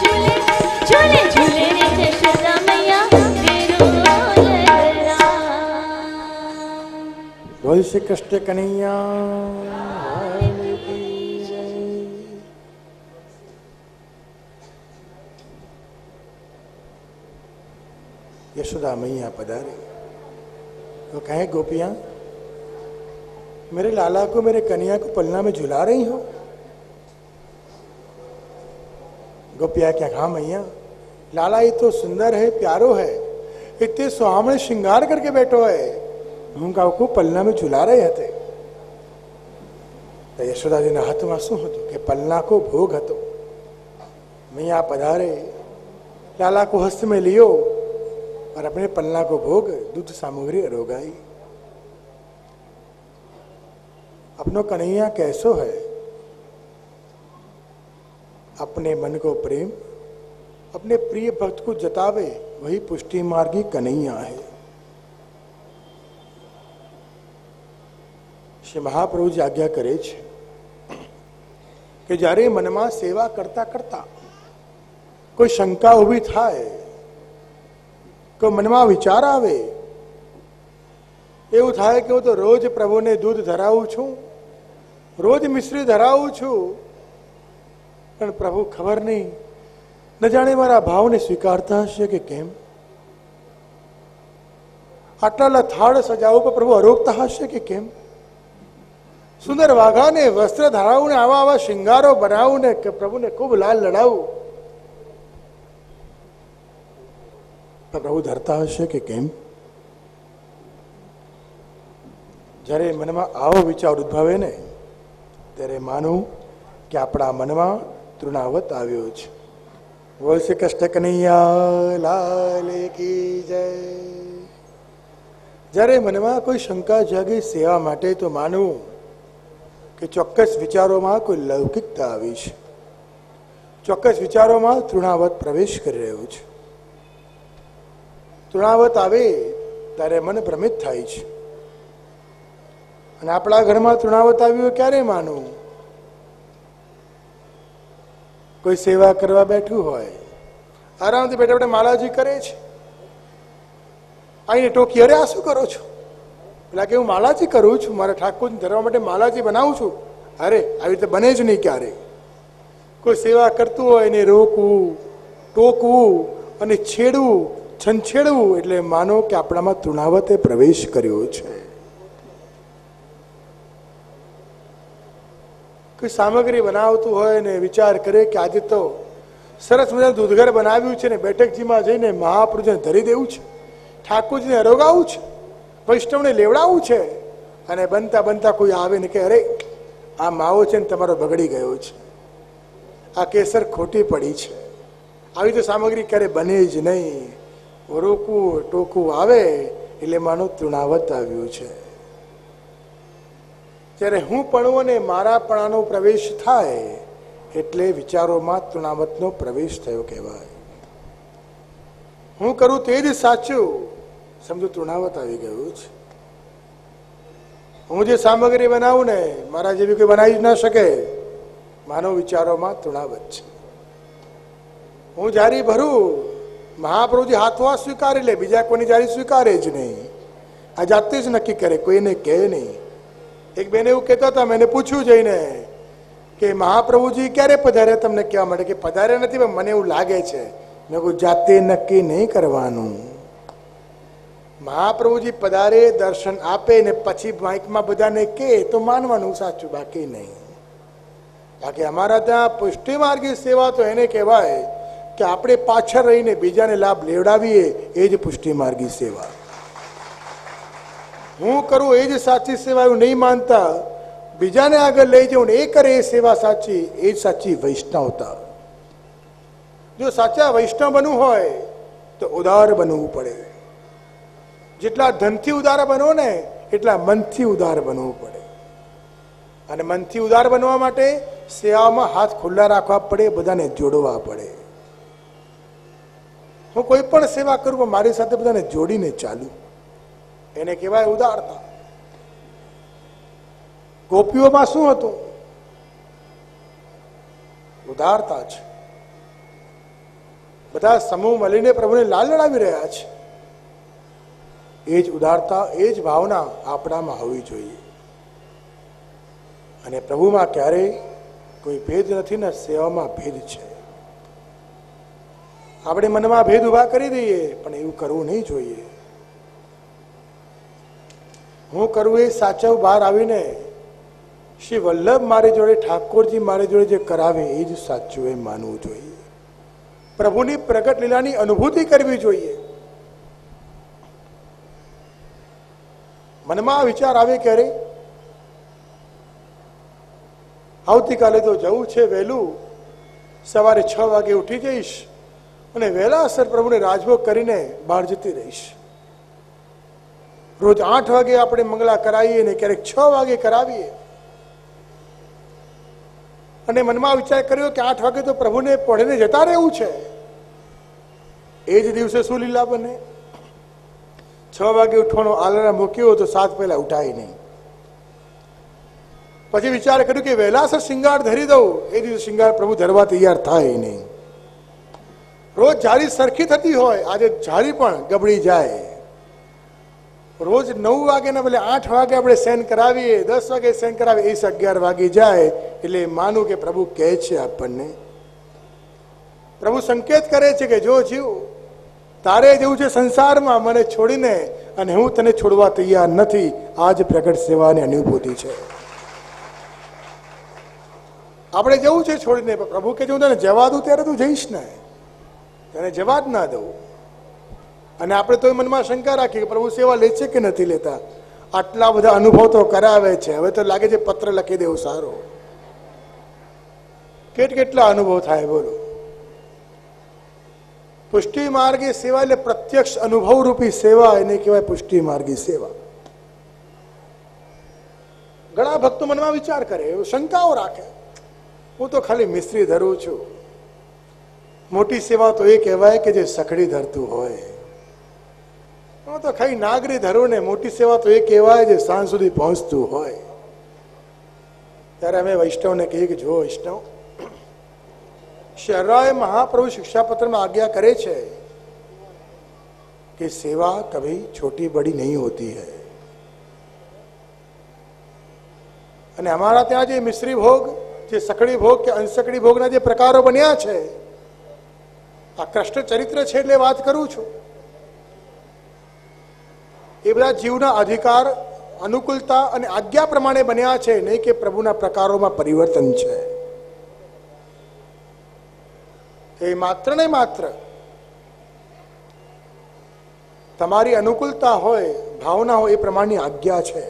झूले झूले झूले रे जशोदा मैया तेरो ललना। बोल श्री कृष्ण कन्हैया। यशोदा मैया पधारी तो कहे गोपियां मेरे लाला को मेरे कन्हैया को पलना में झुला रही हो। गोपिया क्या कहा मैया लाला ये तो सुंदर है प्यारो है इतने सुहावने श्रृंगार करके बैठो है उनका को पलना में झुला रहे हते। तो यशोदा जी ने हाथ में शू हतुं के पलना को भोग हतो। मैया पधारे लाला को हस्त में लियो और अपने पलना को भोग दूध सामग्री अरोगाई। अपनो कन्हैया कैसो है अपने मन को प्रेम अपने प्रिय भक्त को जतावे वही पुष्टि मार्गी कन्हैया है। श्री महाप्रभु जी आज्ञा करे छे कि જ્યારે મનમાં સેવા કરતા કરતા કોઈ શંકા ઊભી થાય કોઈ મનમાં વિચાર આવે એવું થાય કે હું તો રોજ પ્રભુને દૂધ ધરાવું છું રોજ મિશ્રી ધરાવું છું પણ પ્રભુ ખબર નહીં ન જાણે મારા ભાવને સ્વીકારતા હશે કે કેમ આટલા થાળ સજાવું પણ પ્રભુ અરોગતા હશે કે કેમ સુંદર વાઘાને વસ્ત્ર ધરાવું ને આવા આવા શિંગારો બનાવું ને કે પ્રભુને ખૂબ લાલ લડાવું પ્રભુ ધરતા હશે કે કેમ। જ્યારે મનમાં આવો વિચાર ઉદ્ભવે ને ત્યારે માનું કે આપણા મનમાં તૃણાવત આવ્યો છે। બોલ શ્રી કૃષ્ણ કનૈયા લાલ કી જય। જ્યારે મનમાં કોઈ શંકા જાગે સેવા માટે તો માનવું કે ચોક્કસ વિચારોમાં કોઈ લૌકિકતા આવી છે ચોક્કસ વિચારોમાં તૃણાવત પ્રવેશ કરી રહ્યો છે। તૃણાવત આવે ત્યારે મન ભ્રમિત થાય છે અને આપણા ઘરમાં તૃણાવત આવ્યું ક્યારે માનવું કોઈ સેવા કરવા બેઠું હોય આરામથી બેઠા બેઠા માલાજી કરે છે આઈને ટોકી અરે આ શું કરો છો પેલા કે હું માલાજી કરું છું મારા ઠાકોરને ધરવા માટે માલાજી બનાવું છું અરે આવી રીતે બને જ નહીં ક્યારે કોઈ સેવા કરતું હોય એને રોકવું ટોકવું અને છેડવું છંછેડવું એટલે માનો કે આપણામાં તૃણાવતે પ્રવેશ કર્યો છે। કોઈ સામગ્રી બનાવતું હોય ને વિચાર કરે કે આજે તો સરસ મજાનું દૂધઘર બનાવ્યું છે ને બેઠકજીમાં જઈને મહાપુરુષને ધરી દેવું છે ઠાકોરજીને અરોગાવું છે વૈષ્ણવને લેવડાવવું છે અને બનતા બનતા કોઈ આવે ને કે અરે આ માવો છે ને તમારો બગડી ગયો છે આ કેસર ખોટી પડી છે આવી તો સામગ્રી ક્યારે બને જ નહીં રોકવું ટોકવું આવે એટલે માનો તૃણાવત આવ્યું છે। જ્યારે હું પણ અને મારાપણાનો પ્રવેશ થાય એટલે વિચારોમાં તૃણાવતનો પ્રવેશ થયો કહેવાય। હું કરું તે જ સાચું સમજો તૃણાવત આવી ગયું છે। હું જે સામગ્રી બનાવું ને મારા જેવી કોઈ બનાવી જ ના શકે માનવ વિચારોમાં તૃણાવત છે। હું જારી ભરું, મહાપ્રભુજી હાથવા સ્વીકારી લે, બીજા કોઈની જારી સ્વીકારે જ નહીં. આ જાતે જ નક્કી કરે, કોઈને કહે નહીં. એક બેન એવું કહેતા હતા, મેં પૂછ્યું જઈને કે મહાપ્રભુજી ક્યારે પધારે, તમને કહેવા માટે કે પધારે નથી પણ મને એવું લાગે છે. મેં કહું જાતે નક્કી નહીં કરવાનું. મહાપ્રભુજી પધારે, દર્શન આપે ને પછી માઇકમાં બધાને કહે તો માનવાનું સાચું, બાકી નહીં. બાકી અમારા ત્યાં પુષ્ટિ માર્ગી સેવા તો એને કહેવાય કે આપણે પાછળ રહીને બીજાને લાભ લેવડાવીએ, એ જ પુષ્ટિ માર્ગી સેવા. હું કરું એ જ સાચી સેવા એવું નહીં માનતા, બીજાને આગળ લઈ જવું ને એ કરે એ સેવા સાચી, એ જ સાચી વૈષ્ણવતા. જો સાચા વૈષ્ણવ બનવું હોય તો ઉદાર બનવું પડે. જેટલા ધનથી ઉદાર બનો ને એટલા મનથી ઉદાર બનવું પડે. અને મનથી ઉદાર બનવા માટે સેવામાં હાથ ખુલ્લા રાખવા પડે, બધાને જોડવા પડે. હું કોઈ પણ સેવા કરું પણ મારી સાથે બધાને જોડીને ચાલુ, એને કહેવાય ઉદારતા. ગોપીઓમાં શું હતું? ઉદારતા છે. બધા સમૂહ મળીને પ્રભુને લાલ લડાવી રહ્યા છે. એ જ ઉદારતા, એ જ ભાવના આપણામાં હોવી જોઈએ. અને પ્રભુમાં ક્યારેય કોઈ ભેદ નથી ને સેવામાં ભેદ છે. આપણે મનમાં ભેદ ઉભા કરી દઈએ પણ એવું કરવું નહીં જોઈએ. હું કરવું એ સાચા બહાર આવીને શ્રી વલ્લભ મારી જોડે, ઠાકોરજી મારી જોડે જે કરાવે એ જ સાચું એ માનવું જોઈએ. પ્રભુની પ્રગટ લીલાની અનુભૂતિ કરવી જોઈએ. મનમાં વિચાર આવે ક્યારે આવતીકાલે તો જવું છે વહેલું, સવારે 6 વાગે ઉઠી જઈશ અને વહેલાસર પ્રભુને રાજભોગ કરીને બહાર જતી રહીશ. રોજ 8 વાગે આપણે મંગળા કરાવીએ ને ક્યારેક 6 વાગે કરાવીએ. અને મનમાં વિચાર કર્યો કે 8 વાગે તો પ્રભુને પઢીને જતા રહેવું છે. એ જ દિવસે શું લીલા બને? 6 વાગે ઉઠવાનો આલારામ મૂક્યો તો 7 પહેલા ઉઠાય નહીં. પછી વિચાર કર્યો કે વહેલાસર શિંગાર ધરી દઉં, એ દિવસે શિંગાર પ્રભુ ધરવા તૈયાર થાય નહીં. રોજ જારી સરખી થતી હોય, આજે જારી પણ ગબડી જાય. રોજ 9 વાગ્યાના બદલે 8 વાગે આપણે સેન કરાવીએ, 10 વાગે સેન કરાવીએ, એ 11 વાગી જાય એટલે માનું કે પ્રભુ કહે છે આપણને. પ્રભુ સંકેત કરે છે કે જો જીવ, તારે જેવું છે સંસારમાં મને છોડીને, અને હું તને છોડવા તૈયાર નથી. આ જ પ્રગટ સેવાની અનુભૂતિ છે. આપણે જવું છે છોડીને, પ્રભુ કે હું તને જવા દઉં ત્યારે તું જઈશ ને, તને જવા જ ના દઉં. અને આપણે તો મનમાં શંકા રાખીએ કે પ્રભુ સેવા લે છે કે નથી લેતા. આટલા બધા અનુભવ તો કરાવે છે, હવે તો લાગે છે પત્ર લખી દેવું સારો. કેટલા અનુભવ થાય બોલો. પુષ્ટિ માર્ગી સેવા એટલે પ્રત્યક્ષ અનુભવ રૂપી સેવા, એને કહેવાય પુષ્ટિ માર્ગી સેવા. ઘણા ભક્તો મનમાં વિચાર કરે, શંકાઓ રાખે, હું તો ખાલી મિસ્ત્રી ધરું છું. મોટી સેવા તો એ કહેવાય કે જે સખડી ધરતું હોય. હું તો ખાલી નાગરી ધરું ને, મોટી સેવા તો એ કહેવાય જે સાંજ સુધી પહોંચતું હોય. ત્યારે અમે વૈષ્ણવને કહીએ કે જો વૈષ્ણવ, શરણાએ મહાપ્રભુ શિક્ષાપત્રમાં આજ્ઞા કરે છે कि सेवा कभी छोटी बड़ी नहीं होती है. અને અમારા ત્યાં જે મિશ્રી ભોગ, જે સકડી ભોગ કે અંશકડી ભોગના જે પ્રકારો બન્યા છે, આ કૃષ્ણ ચરિત્ર છે એટલે વાત કરું છું, એ બધા જીવના અધિકાર, અનુકૂળતા અને આજ્ઞા પ્રમાણે બન્યા છે, નહીં કે પ્રભુના પ્રકારોમાં પરિવર્તન છે. એ માત્ર ને માત્ર તમારી અનુકૂળતા હોય, ભાવના હોય, એ પ્રમાણની આજ્ઞા છે.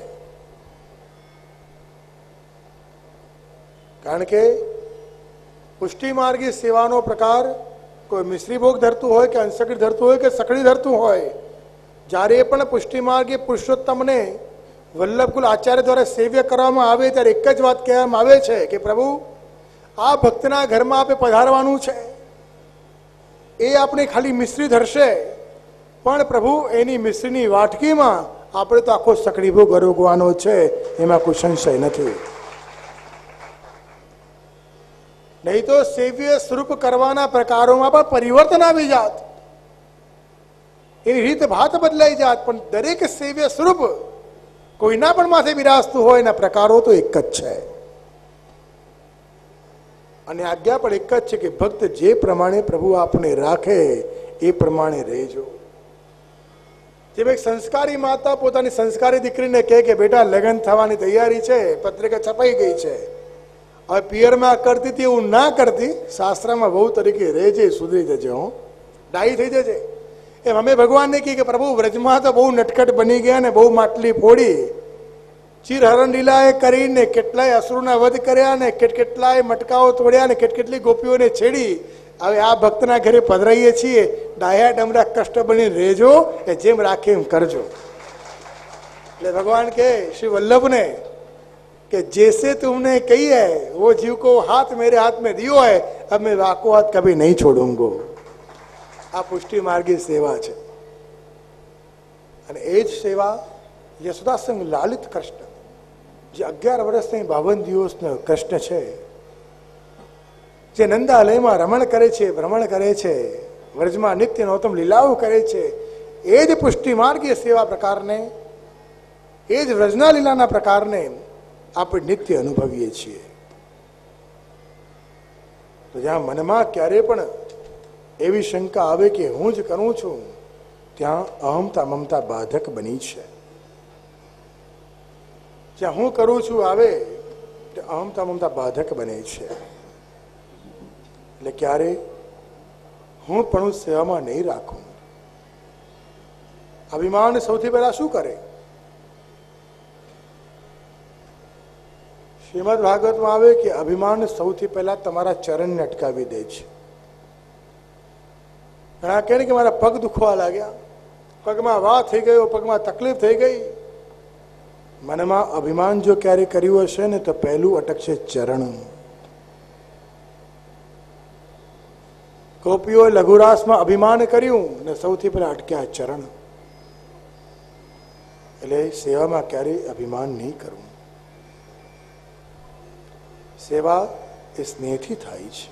કારણ કે પુષ્ટિ માર્ગી સેવાનો પ્રકાર કોઈ મિશ્રી ભોગ ધરતું હોય કે અંશકડી ધરતું હોય કે સકડી ધરતું હોય, જ્યારે પણ પુષ્ટિ માર્ગી પુરુષોત્તમને વલ્લભકુલ આચાર્ય દ્વારા સેવ્ય કરવામાં આવે ત્યારે એક જ વાત કહેવામાં આવે છે કે પ્રભુ, આ ભક્તના ઘરમાં આપણે પધારવાનું છે. એ આપણે ખાલી મિશ્રી ધરશે, પણ પ્રભુ એની મિશ્રીની વાટકીમાં આપણે તો આખો સકડી ભોગ અરોગવાનો છે, એમાં કોઈ સંશય નથી. નહીં તો સેવ્ય સ્વરૂપ કરવાના પ્રકારોમાં પણ પરિવર્તન આવી જાત, એની રીત ભાત બદલાઈ જાત, પણ દરેક સેવ્ય સ્વરૂપ કોઈના પણ માથે બિરાજતું હોય એના પ્રકારો તો એક જ છે. અને આજ્ઞા પણ એક જ છે કે ભક્ત જે પ્રમાણે પ્રભુ આપને રાખે એ પ્રમાણે રહેજો. જેમ એક સંસ્કારી માતા પોતાની સંસ્કારી દીકરીને કહે કે બેટા લગ્ન થવાની તૈયારી છે, પત્રિકા છપાઈ ગઈ છે, હવે પિયરમાં કરતી હતી એવું ના કરતી, શાસ્ત્રમાં વહુ તરીકે રહેજે, સુધરી જજે, હો ડાઈ થઈ જજે. એમ અમે ભગવાનને કહી કે પ્રભુ વ્રજમાં તો બહુ નટખટ બની ગયા ને બહુ માટલી ફોડી, ચીરહરણ લીલાએ કરીને કેટલાય અસુરોના વધ કર્યા ને કેટલાય મટકાઓ તોડ્યા ને કેટલી ગોપીઓને છેડી, હવે આ ભક્તના ઘરે પધરાઈએ છીએ, ડાયા ડમરા કષ્ટ બની રહેજો, એ જેમ રાખે એમ કરજો. એટલે ભગવાન કહે શ્રી વલ્લભને કે जैसे तुमने कही है वो जीव को हाथ मेरे हाथ में दियो है, अब मैं वाको हाथ कभी नहीं छोड़ूंगो. આ પુષ્ટિ માર્ગી સેવા છે. અને એ જ સેવા યશોદા સંગ લાલિત કૃષ્ણ, જે 11 વર્ષની 52 દિવસનો કૃષ્ણ છે, જે નંદાલયમાં રમણ કરે છે, ભ્રમણ કરે છે, વ્રજમાં નિત્ય નૌતમ લીલાઓ કરે છે, એ જ પુષ્ટિ માર્ગીય સેવા પ્રકારને, એ જ વ્રજના લીલાના પ્રકારને આપણે નિત્ય અનુભવીએ છીએ. તો જ્યાં મનમાં ક્યારે પણ એવી શંકા આવે કે હું જ કરું છું, ત્યાં અહમતા મમતા બાધક બની છે. જ્યાં હું કરું છું આવે અહમતા મમતા બાધક બને છે. એટલે ક્યારે હું પણ સેવામાં નહીં રાખું. અભિમાન સૌથી પહેલા શું કરે? શ્રીમદ ભાગવતમાં આવે કે અભિમાન સૌથી પહેલા તમારા ચરણને અટકાવી દે છે. ઘણા કહે કે મારા પગ દુખવા લાગ્યા, પગમાં વા થઈ ગયો, પગમાં તકલીફ થઈ ગઈ. મનમાં અભિમાન જો ક્યારે કર્યું હશે ને તો પહેલું અટકશે ચરણ. ગોપીઓ લઘુરાસમાં અભિમાન કર્યું ને સૌથી પહેલા અટક્યા ચરણ. એટલે સેવામાં ક્યારેય અભિમાન નહીં કરવું. સેવા એ સ્નેહથી થાય છે.